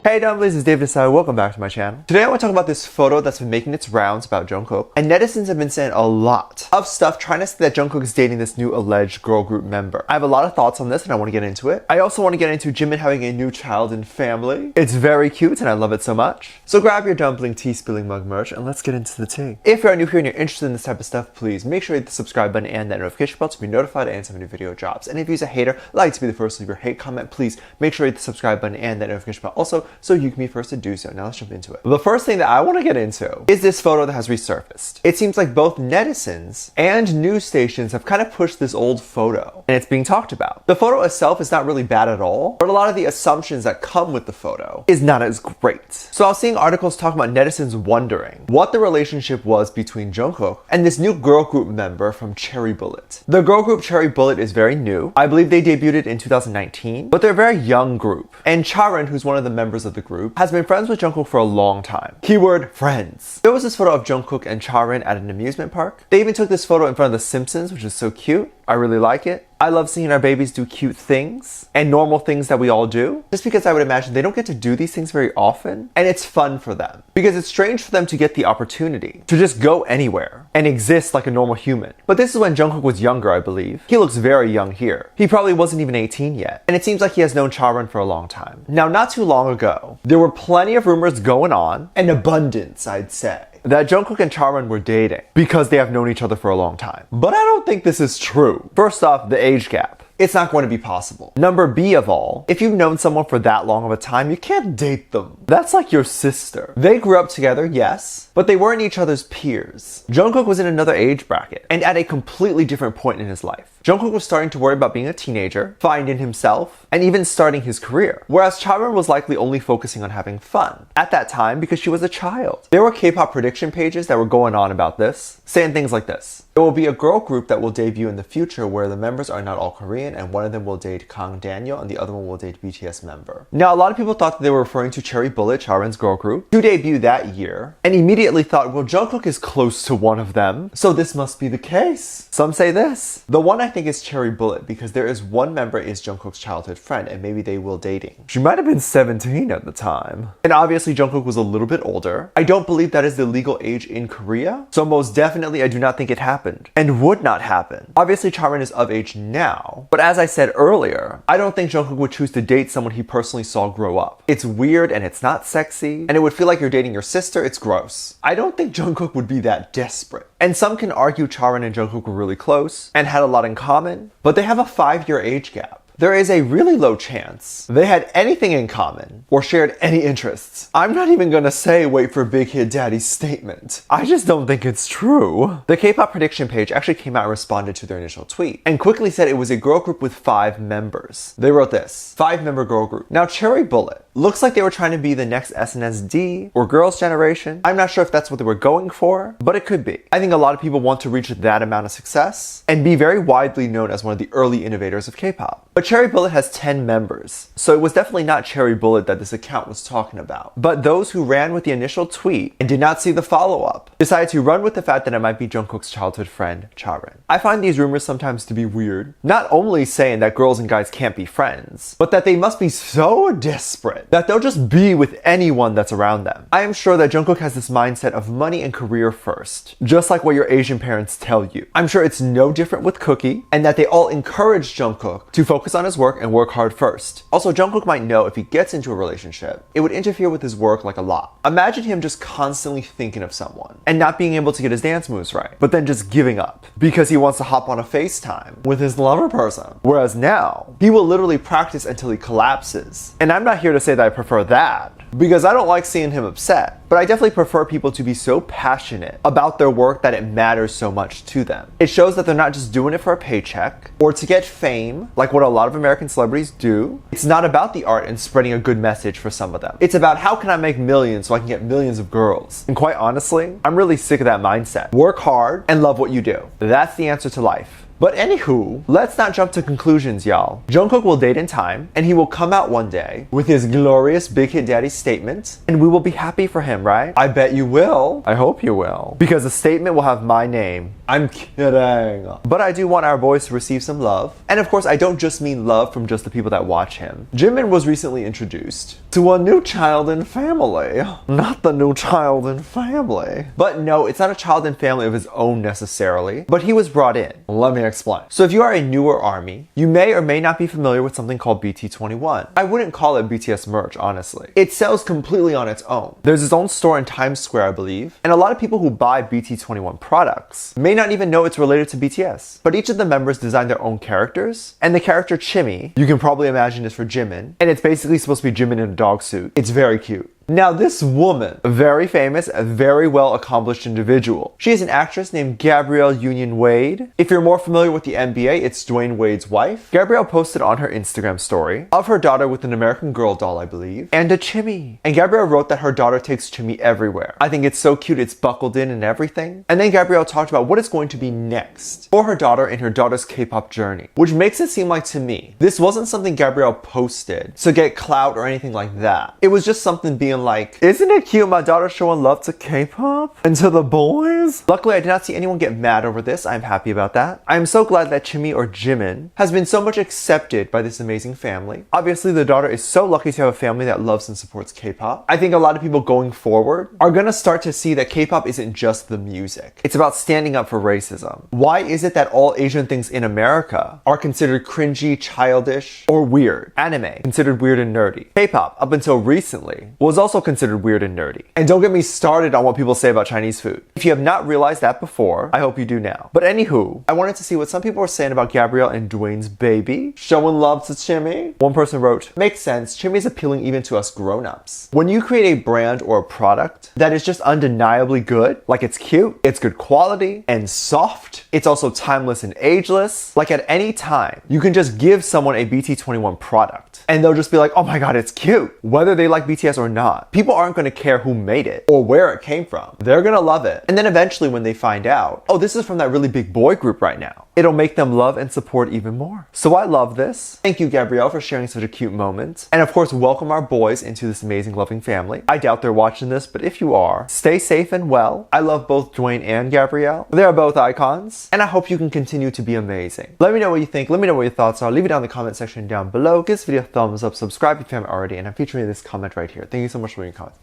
Hey dumplings, it's David Desai. Welcome back to my channel. Today I want to talk about this photo that's been making its rounds about Jungkook. And netizens have been saying a lot of stuff trying to say that Jungkook is dating this new alleged girl group member. I have a lot of thoughts on this and I want to get into it. I also want to get into Jimin having a new child and family. It's very cute and I love it so much. So grab your dumpling tea spilling mug merch and let's get into the tea. If you're new here and you're interested in this type of stuff, please make sure you hit the subscribe button and that notification bell to be notified anytime a new video drops. And if you're a hater, like to be the first to leave your hate comment, please make sure you hit the subscribe button and that notification bell also so you can be first to do so. Now let's jump into it. The first thing that I want to get into is this photo that has resurfaced. It seems like both netizens and news stations have kind of pushed this old photo and it's being talked about. The photo itself is not really bad at all, but a lot of the assumptions that come with the photo is not as great. So I was seeing articles talking about netizens wondering what the relationship was between Jungkook and this new girl group member from Cherry Bullet. The girl group Cherry Bullet is very new. I believe they debuted in 2019, but they're a very young group. And Charin, who's one of the members of the group, has been friends with Jungkook for a long time. Keyword friends. There was this photo of Jungkook and Charin at an amusement park. They even took this photo in front of The Simpsons, which is so cute. I really like it. I love seeing our babies do cute things and normal things that we all do, just because I would imagine they don't get to do these things very often and it's fun for them because it's strange for them to get the opportunity to just go anywhere and exist like a normal human. But this is when Jungkook was younger, I believe. He looks very young here. He probably wasn't even 18 yet, and it seems like he has known Charin for a long time. Now, not too long ago, there were plenty of rumors going on, an abundance, I'd say, that Jungkook and Charin were dating because they have known each other for a long time. But I don't think this is true. First off, the age gap. It's not going to be possible. Number B of all, if you've known someone for that long of a time, you can't date them. That's like your sister. They grew up together, yes, but they weren't each other's peers. Jungkook was in another age bracket and at a completely different point in his life. Jungkook was starting to worry about being a teenager, finding himself, and even starting his career. Whereas Charin was likely only focusing on having fun at that time because she was a child. There were K-pop prediction pages that were going on about this, saying things like this. There will be a girl group that will debut in the future where the members are not all Korean and one of them will date Kang Daniel and the other one will date BTS member. Now, a lot of people thought that they were referring to Cherry Bullet, Charin's girl group, to debut that year, and immediately thought, well, Jungkook is close to one of them, so this must be the case. Some say this. The one I think is Cherry Bullet because there is one member is Jungkook's childhood friend and maybe they will dating. She might have been 17 at the time. And obviously Jungkook was a little bit older. I don't believe that is the legal age in Korea, so most definitely I do not think it happened and would not happen. Obviously Charin is of age now, but as I said earlier, I don't think Jungkook would choose to date someone he personally saw grow up. It's weird and it's not sexy and it would feel like you're dating your sister. It's gross. I don't think Jungkook would be that desperate. And some can argue Charin and Jungkook were really close and had a lot in common, but they have a 5-year age gap. There is a really low chance they had anything in common or shared any interests. I'm not even gonna say wait for Big Hit Daddy's statement. I just don't think it's true. The K-pop prediction page actually came out and responded to their initial tweet and quickly said it was a girl group with 5 members. They wrote this, 5-member girl group. Now Cherry Bullet looks like they were trying to be the next SNSD or Girls' Generation. I'm not sure if that's what they were going for, but it could be. I think a lot of people want to reach that amount of success and be very widely known as one of the early innovators of K-pop. But Cherry Bullet has 10 members, so it was definitely not Cherry Bullet that this account was talking about. But those who ran with the initial tweet and did not see the follow-up decided to run with the fact that it might be Jungkook's childhood friend, Charin. I find these rumors sometimes to be weird. Not only saying that girls and guys can't be friends, but that they must be so desperate that they'll just be with anyone that's around them. I am sure that Jungkook has this mindset of money and career first, just like what your Asian parents tell you. I'm sure it's no different with Cookie, and that they all encourage Jungkook to focus on his work and work hard first. Also, Jungkook might know if he gets into a relationship, it would interfere with his work like a lot. Imagine him just constantly thinking of someone and not being able to get his dance moves right, but then just giving up because he wants to hop on a FaceTime with his lover person. Whereas now, he will literally practice until he collapses. And I'm not here to say that I prefer that, because I don't like seeing him upset, but I definitely prefer people to be so passionate about their work that it matters so much to them. It shows that they're not just doing it for a paycheck or to get fame, like what a lot of American celebrities do. It's not about the art and spreading a good message for some of them. It's about how can I make millions so I can get millions of girls. And quite honestly, I'm really sick of that mindset. Work hard and love what you do. That's the answer to life. But anywho, let's not jump to conclusions, y'all. Jungkook will date in time, and he will come out one day with his glorious Big Hit Daddy statement, and we will be happy for him, right? I bet you will. I hope you will. Because the statement will have my name. I'm kidding. But I do want our boys to receive some love. And of course, I don't just mean love from just the people that watch him. Jimin was recently introduced to a new child in family. Not the new child in family. But no, it's not a child in family of his own necessarily, but he was brought in. Let me explain. So if you are a newer ARMY, you may or may not be familiar with something called BT21. I wouldn't call it BTS merch, honestly. It sells completely on its own. There's its own store in Times Square, I believe, and a lot of people who buy BT21 products may not even know it's related to BTS. But each of the members designed their own characters, and the character Chimmy, you can probably imagine is for Jimin, and it's basically supposed to be Jimin in a dog suit. It's very cute. Now this woman, a very famous, a very well accomplished individual. She is an actress named Gabrielle Union Wade. If you're more familiar with the NBA, it's Dwayne Wade's wife. Gabrielle posted on her Instagram story of her daughter with an American Girl doll, I believe, and a Chimmy. And Gabrielle wrote that her daughter takes Chimmy everywhere. I think it's so cute, it's buckled in and everything. And then Gabrielle talked about what is going to be next for her daughter in her daughter's K-pop journey, which makes it seem like to me, this wasn't something Gabrielle posted to get clout or anything like that. It was just something being like, isn't it cute my daughter showing love to K-pop and to the boys? Luckily, I did not see anyone get mad over this. I'm happy about that. I am so glad that Chimmy or Jimin has been so much accepted by this amazing family. Obviously, the daughter is so lucky to have a family that loves and supports K-pop. I think a lot of people going forward are gonna start to see that K-pop isn't just the music. It's about standing up for racism. Why is it that all Asian things in America are considered cringy, childish, or weird? Anime, considered weird and nerdy. K-pop, up until recently, was also considered weird and nerdy. And don't get me started on what people say about Chinese food. If you have not realized that before, I hope you do now. But anywho, I wanted to see what some people were saying about Gabrielle and Dwayne's baby showing love to Chimmy. One person wrote, makes sense, Chimmy is appealing even to us grown-ups. When you create a brand or a product that is just undeniably good, like it's cute, it's good quality, and soft, it's also timeless and ageless, like at any time, you can just give someone a BT21 product and they'll just be like, oh my god, it's cute, whether they like BTS or not. People aren't going to care who made it or where it came from. They're going to love it. And then eventually when they find out, oh, this is from that really big boy group right now, it'll make them love and support even more. So I love this. Thank you, Gabrielle, for sharing such a cute moment. And of course, welcome our boys into this amazing loving family. I doubt they're watching this, but if you are, stay safe and well. I love both Dwayne and Gabrielle. They are both icons, and I hope you can continue to be amazing. Let me know what you think. Let me know what your thoughts are. Leave it down in the comment section down below. Give this video a thumbs up. Subscribe if you haven't already, and I'm featuring this comment right here. Thank you so much for leaving comments.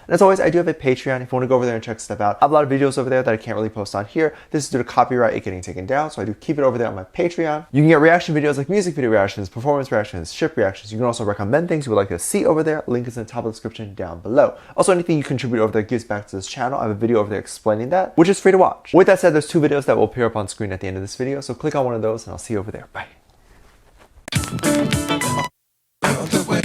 And as always, I do have a Patreon if you want to go over there and check stuff out. I have a lot of videos over there that I can't really post on here. This is due to copyright it getting taken down, so I do keep it over there on my Patreon. You can get reaction videos like music video reactions, performance reactions, ship reactions. You can also recommend things you would like to see over there. Link is in the top of the description down below. Also, anything you contribute over there gives back to this channel. I have a video over there explaining that, which is free to watch. With that said, there's 2 videos that will appear up on screen at the end of this video, so click on one of those and I'll see you over there. Bye. All the way.